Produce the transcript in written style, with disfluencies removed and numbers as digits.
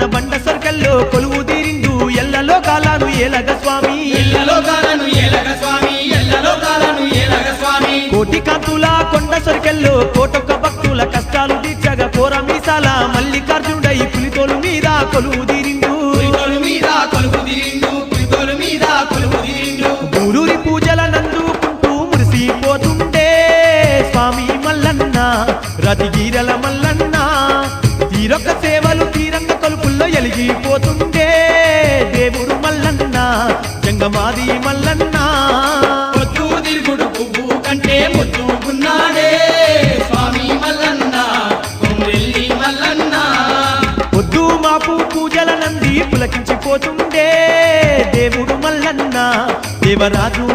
మల్లన్న బండ సర్కల్లో కొలువు తీరిండు ఎల్లలో కాలాను ఏలగ స్వామి కోటి కాంతుల కొండ సర్కల్లో కోటొక్క భక్తుల కష్టాలు తీర్చగా కోర మీసాల మల్లికార్జునుడై పులితోలు మీద కొలువు తీరిండు ఊరూరి పూజల నందుకుంటూ మురిసిపోతుండే స్వామి మల్లన్న రతిగీరల మల్లన్న తీరొక్క సేవలు తీరంగ కొలుపుల్లో ఎలిగిపోతుండే దేవుడు మల్లన్న జంగమాది మల్లన్న పొద్దు తిరుగుడు పువ్వు కంటే ముద్దుకున్నాడే స్వామి మల్లన్న కొమ్రెల్లి మల్లన్న పొద్దు మాపు పూజల నంది పులకించిపోతుండే దేవుడు మల్లన్న దేవరాజు